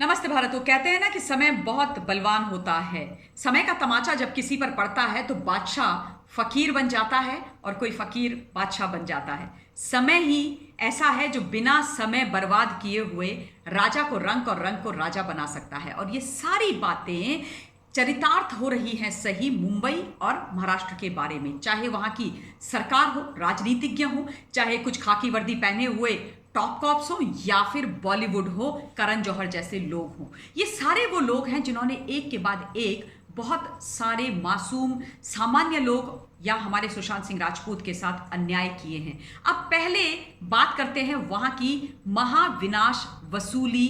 नमस्ते भारत। वो कहते हैं ना कि समय बहुत बलवान होता है। समय का तमाचा जब किसी पर पड़ता है तो बादशाह फकीर बन जाता है और कोई फकीर बादशाह बन जाता है। समय ही ऐसा है जो बिना समय बर्बाद किए हुए राजा को रंक और रंक को राजा बना सकता है। और ये सारी बातें चरितार्थ हो रही हैं सही मुंबई और महाराष्ट्र के बारे में, चाहे वहां की सरकार हो, राजनीतिज्ञ हो, चाहे कुछ खाकी वर्दी पहने हुए टॉप कॉप्स हो या फिर बॉलीवुड हो, करण जौहर जैसे लोग हों। ये सारे वो लोग हैं जिन्होंने एक के बाद एक बहुत सारे मासूम सामान्य लोग या हमारे सुशांत सिंह राजपूत के साथ अन्याय किए हैं। अब पहले बात करते हैं वहां की महाविनाश वसूली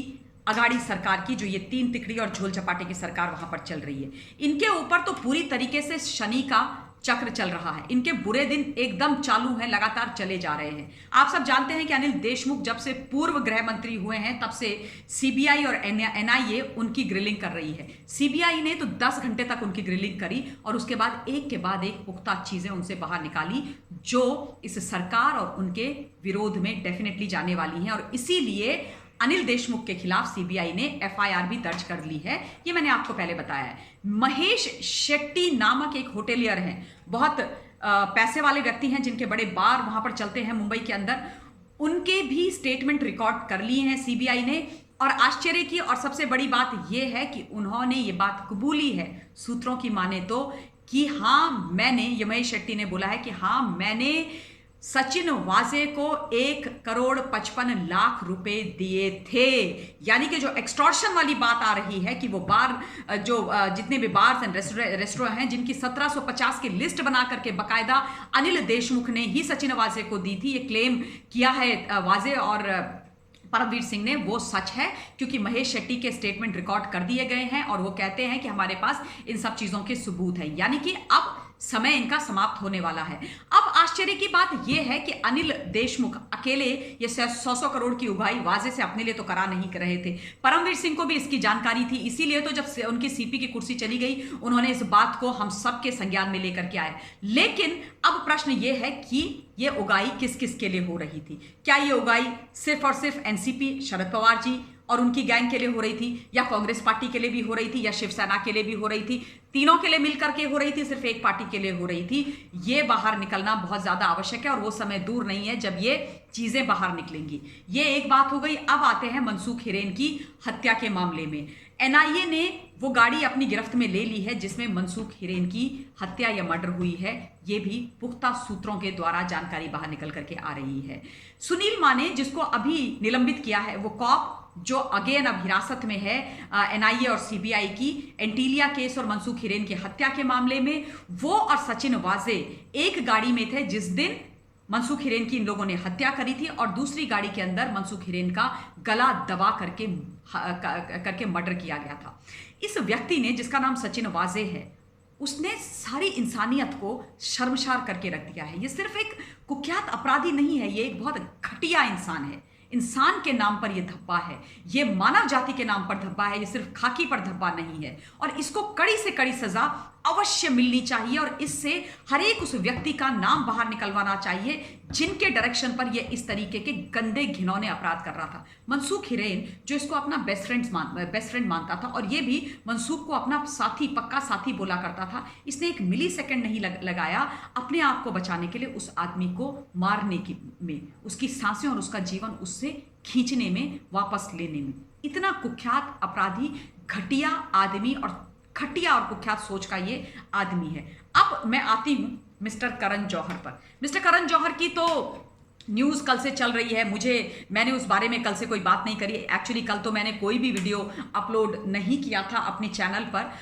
अगाड़ी सरकार की, जो ये तीन तिकड़ी और झोल चपाटे की सरकार वहां पर चल रही है। इनके ऊपर तो पूरी तरीके से शनि का चक्र चल रहा है। इनके बुरे दिन एकदम चालू हैं, लगातार चले जा रहे हैं। आप सब जानते हैं कि अनिल देशमुख जब से पूर्व गृह मंत्री हुए हैं तब से सीबीआई और एनआईए उनकी ग्रिलिंग कर रही है। सीबीआई ने तो 10 घंटे तक उनकी ग्रिलिंग करी और उसके बाद एक के बाद एक पुख्ता चीजें उनसे बाहर निकाली जो इस सरकार और उनके विरोध में डेफिनेटली जाने वाली हैं। और इसीलिए अनिल देशमुख के खिलाफ सीबीआई ने एफआईआर भी दर्ज कर ली है। ये मैंने आपको पहले बताया है। महेश शेट्टी नामक एक होटेलियर हैं, बहुत पैसे वाले व्यक्ति हैं जिनके बड़े बार वहां पर चलते हैं मुंबई के अंदर। उनके भी स्टेटमेंट रिकॉर्ड कर लिए हैं सीबीआई ने। और आश्चर्य की और सबसे बड़ी बात यह है कि उन्होंने ये बात कबूली है, सूत्रों की माने तो, कि हाँ मैंने, ये महेश शेट्टी ने बोला है कि हाँ मैंने सचिन वाजे को 1,55,00,000 रुपए दिए थे। यानी कि जो एक्सटॉर्शन वाली बात आ रही है कि वो बार जो जितने भी बार्स एंड रेस्टोरेंट हैं जिनकी 1750 की लिस्ट बना करके बकायदा अनिल देशमुख ने ही सचिन वाजे को दी थी, ये क्लेम किया है वाजे और परमवीर सिंह ने, वो सच है क्योंकि महेश शेट्टी के स्टेटमेंट रिकॉर्ड कर दिए गए हैं और वो कहते हैं कि हमारे पास इन सब चीजों के सबूत हैं। यानी कि अब समय इनका समाप्त होने वाला है। अब आश्चर्य की बात यह है कि अनिल देशमुख अकेले ये 100 करोड़ की उगाही वाजे से अपने लिए तो करा नहीं कर रहे थे। परमवीर सिंह को भी इसकी जानकारी थी, इसीलिए तो जब उनकी सीपी की कुर्सी चली गई उन्होंने इस बात को हम सबके संज्ञान में लेकर के आए। लेकिन अब प्रश्न ये है कि ये उगाही किस किस के लिए हो रही थी? क्या ये उगाही सिर्फ और सिर्फ एनसीपी शरद पवार जी और उनकी गैंग के लिए हो रही थी, या कांग्रेस पार्टी के लिए भी हो रही थी, या शिवसेना के लिए भी हो रही थी, तीनों के लिए मिलकर के हो रही थी, सिर्फ एक पार्टी के लिए हो रही थी? ये बाहर निकलना बहुत ज्यादा आवश्यक है और वो समय दूर नहीं है जब ये चीजें बाहर निकलेंगी। ये एक बात हो गई। अब आते हैं मनसूख हिरेन की हत्या के मामले में। एनआईए ने वो गाड़ी अपनी गिरफ्त में ले ली है जिसमें मनसूख हिरेन की हत्या या मर्डर हुई है। ये भी पुख्ता सूत्रों के द्वारा जानकारी बाहर निकल करके आ रही है। सुनील माने, जिसको अभी निलंबित किया है, वो कॉप जो अगेन अब हिरासत में है एनआईए और सीबीआई की एंटीलिया केस और मनसूख हिरेन की हत्या के मामले में, वो और सचिन वाजे एक गाड़ी में थे जिस दिन मनसूख हिरेन की इन लोगों ने हत्या करी थी और दूसरी गाड़ी के अंदर मनसूख हिरेन का गला दबा करके मर्डर किया गया था। इस व्यक्ति ने, जिसका नाम सचिन वाजे है, उसने सारी इंसानियत को शर्मसार करके रख दिया है। ये सिर्फ एक कुख्यात अपराधी नहीं है, ये एक बहुत घटिया इंसान है। इंसान के नाम पर यह धब्बा है, ये मानव जाति के नाम पर धब्बा है, ये सिर्फ खाकी पर धब्बा नहीं है। और इसको कड़ी से कड़ी सजा अवश्य मिलनी चाहिए और इससे हर एक उस व्यक्ति का नाम बाहर निकलवाना चाहिए जिनके डायरेक्शन पर यह इस तरीके के गंदे घिनौने अपराध कर रहा था। मनसूख हिरेन, जो इसको अपना बेस्ट फ्रेंड मानता था और ये भी मनसूख को अपना साथी, पक्का साथी बोला करता था, इसने 1 मिली सेकेंड नहीं लगाया अपने आप को बचाने के लिए उस आदमी को मारने में, उसकी सांसें और उसका जीवन उससे खींचने में, वापस लेने में। इतना कुख्यात अपराधी, घटिया आदमी और घटिया और कुख्यात सोच का ये आदमी है। अब मैं आती हूं मिस्टर करण जौहर पर। मिस्टर करण जौहर की तो न्यूज कल से चल रही है। मैंने उस बारे में कल से कोई बात नहीं करी। एक्चुअली कल तो मैंने कोई भी वीडियो अपलोड नहीं किया था अपने चैनल पर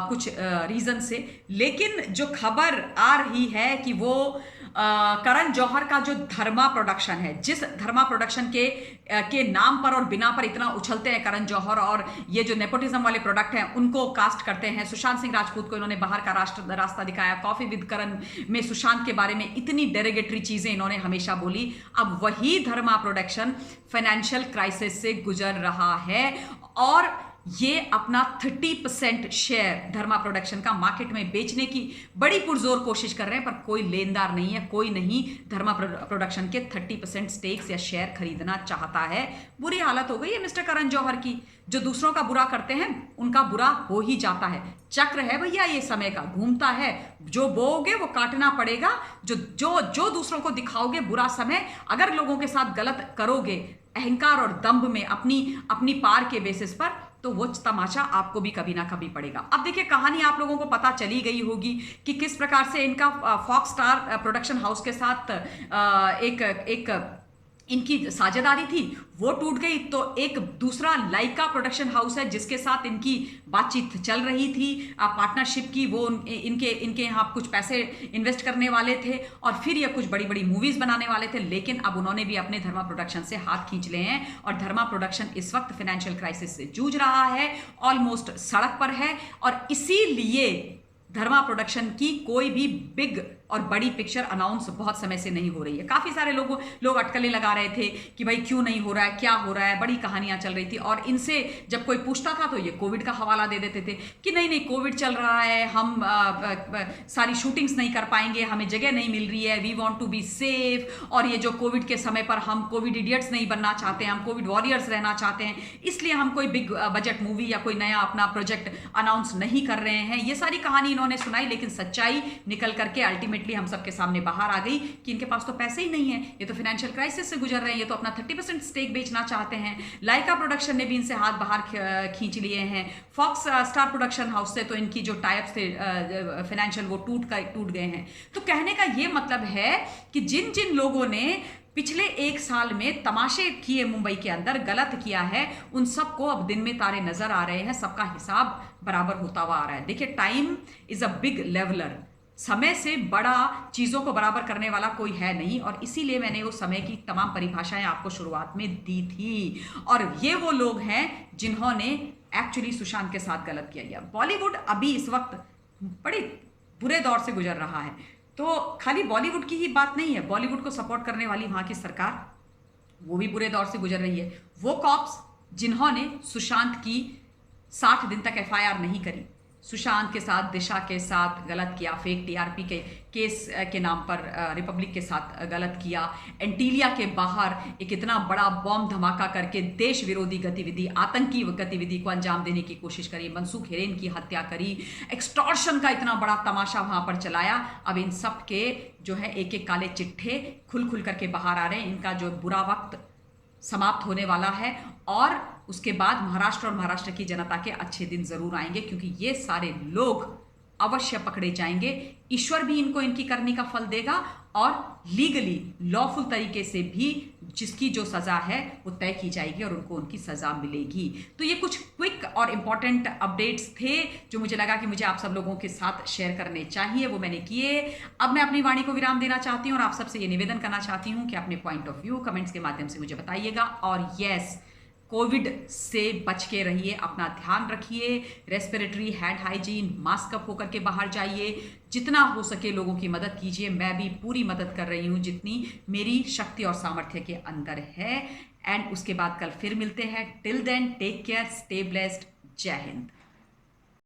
कुछ रीजन से। लेकिन जो खबर आ रही है कि वो करण जौहर का जो धर्मा प्रोडक्शन है, जिस धर्मा प्रोडक्शन के नाम पर और बिना पर इतना उछलते हैं करण जौहर, और ये जो नेपोटिज्म वाले प्रोडक्ट हैं उनको कास्ट करते हैं। सुशांत सिंह राजपूत को इन्होंने बाहर का रास्ता दिखाया। कॉफी विद करण में सुशांत के बारे में इतनी डेरोगेटरी चीजें इन्होंने हमेशा बोली। अब वही धर्मा प्रोडक्शन फाइनेंशियल क्राइसिस से गुजर रहा है और ये अपना 30% शेयर धर्मा प्रोडक्शन का मार्केट में बेचने की बड़ी पुरजोर कोशिश कर रहे हैं, पर कोई लेनदार नहीं है, कोई नहीं धर्मा प्रोडक्शन के 30% स्टेक्स या शेयर खरीदना चाहता है। बुरी हालत हो गई है मिस्टर करण जौहर की। जो दूसरों का बुरा करते हैं उनका बुरा हो ही जाता है। चक्र है भैया, ये समय का घूमता है। जो बोओगे वो काटना पड़ेगा। जो जो जो दूसरों को दिखाओगे बुरा समय, अगर लोगों के साथ गलत करोगे अहंकार और दंभ में अपनी पार के बेसिस पर, तो वो तमाशा आपको भी कभी ना कभी पड़ेगा। अब देखिए, कहानी आप लोगों को पता चली गई होगी कि किस प्रकार से इनका फॉक्स स्टार प्रोडक्शन हाउस के साथ एक इनकी साझेदारी थी, वो टूट गई। तो एक दूसरा लाइका प्रोडक्शन हाउस है जिसके साथ इनकी बातचीत चल रही थी पार्टनरशिप की। वो इनके यहाँ कुछ पैसे इन्वेस्ट करने वाले थे और फिर ये कुछ बड़ी बड़ी मूवीज बनाने वाले थे, लेकिन अब उन्होंने भी अपने धर्मा प्रोडक्शन से हाथ खींच लिए हैं और धर्मा प्रोडक्शन इस वक्त फाइनेंशियल क्राइसिस से जूझ रहा है, ऑलमोस्ट सड़क पर है। और इसीलिए धर्मा प्रोडक्शन की कोई भी बिग और बड़ी पिक्चर अनाउंस बहुत समय से नहीं हो रही है। काफी सारे लोग अटकलें लगा रहे थे कि भाई क्यों नहीं हो रहा है, क्या हो रहा है, बड़ी कहानियां चल रही थी। और इनसे जब कोई पूछता था तो ये कोविड का हवाला दे देते थे कि नहीं कोविड चल रहा है, हम सारी शूटिंग्स नहीं कर पाएंगे, हमें जगह नहीं मिल रही है, we want to be safe. और ये जो कोविड के समय पर हम कोविड इडियट्स नहीं बनना चाहते हैं, हम कोविड वॉरियर्स रहना चाहते हैं, इसलिए हम कोई बिग बजट मूवी या कोई नया अपना प्रोजेक्ट अनाउंस नहीं कर रहे हैं। ये सारी कहानी इन्होंने सुनाई, लेकिन सच्चाई निकल करके अल्टीमेटली हम सबके सामने बाहर आ गई कि इनके पास तो पैसे ही नहीं है, ये तो फाइनेंशियल क्राइसिस से गुजर रहे हैं, ये तो अपना 30% स्टेक बेचना चाहते हैं। लाइका प्रोडक्शन ने भी इनसे हाथ बाहर खींच लिए हैं। फॉक्स स्टार प्रोडक्शन हाउस से तो इनकी जो टाइप्स थे फाइनेंशियल वो टूट गए हैं। तो कहने का ये मतलब है कि जिन जिन लोगों ने पिछले एक साल में तमाशे किए, मुंबई के अंदर गलत किया है, उन सबको अब दिन में तारे नजर आ रहे हैं, सबका हिसाब बराबर होता हुआ आ रहा है। देखिए, time is a big leveller. समय से बड़ा चीजों को बराबर करने वाला कोई है नहीं, और इसीलिए मैंने वो समय की तमाम परिभाषाएं आपको शुरुआत में दी थी। और ये वो लोग हैं जिन्होंने एक्चुअली सुशांत के साथ गलत किया। बॉलीवुड अभी इस वक्त बड़े बुरे दौर से गुजर रहा है। तो खाली बॉलीवुड की ही बात नहीं है, बॉलीवुड को सपोर्ट करने वाली वहां की सरकार वो भी बुरे दौर से गुजर रही है। वो कॉप्स जिन्होंने सुशांत की 60 दिन तक एफआईआर नहीं करी, सुशांत के साथ, दिशा के साथ गलत किया, फेक टीआरपी के केस के नाम पर रिपब्लिक के साथ गलत किया, एंटीलिया के बाहर एक इतना बड़ा बॉम्ब धमाका करके देश विरोधी गतिविधि, आतंकी गतिविधि को अंजाम देने की कोशिश करी, मनसूख हिरेन की हत्या करी, एक्सटॉर्शन का इतना बड़ा तमाशा वहां पर चलाया। अब इन सब के जो है एक एक काले चिट्ठे खुल खुल करके बाहर आ रहे हैं। इनका जो बुरा वक्त समाप्त होने वाला है और उसके बाद महाराष्ट्र और महाराष्ट्र की जनता के अच्छे दिन जरूर आएंगे, क्योंकि ये सारे लोग अवश्य पकड़े जाएंगे। ईश्वर भी इनको इनकी करनी का फल देगा और लीगली लॉफुल तरीके से भी जिसकी जो सजा है वो तय की जाएगी और उनको उनकी सजा मिलेगी। तो ये कुछ क्विक और इंपॉर्टेंट अपडेट्स थे जो मुझे लगा कि मुझे आप सब लोगों के साथ शेयर करने चाहिए, वो मैंने किए। अब मैं अपनी वाणी को विराम देना चाहती हूँ और आप सबसे ये निवेदन करना चाहती हूँ कि अपने पॉइंट ऑफ व्यू कमेंट्स के माध्यम से मुझे बताइएगा। और यस, कोविड से बच के रहिए, अपना ध्यान रखिए, respiratory, hand hygiene, mask up होकर के बाहर जाइए, जितना हो सके लोगों की मदद कीजिए। मैं भी पूरी मदद कर रही हूँ जितनी मेरी शक्ति और सामर्थ्य के अंदर है। एंड उसके बाद कल फिर मिलते हैं। Till then take care, stay blessed, जय हिंद।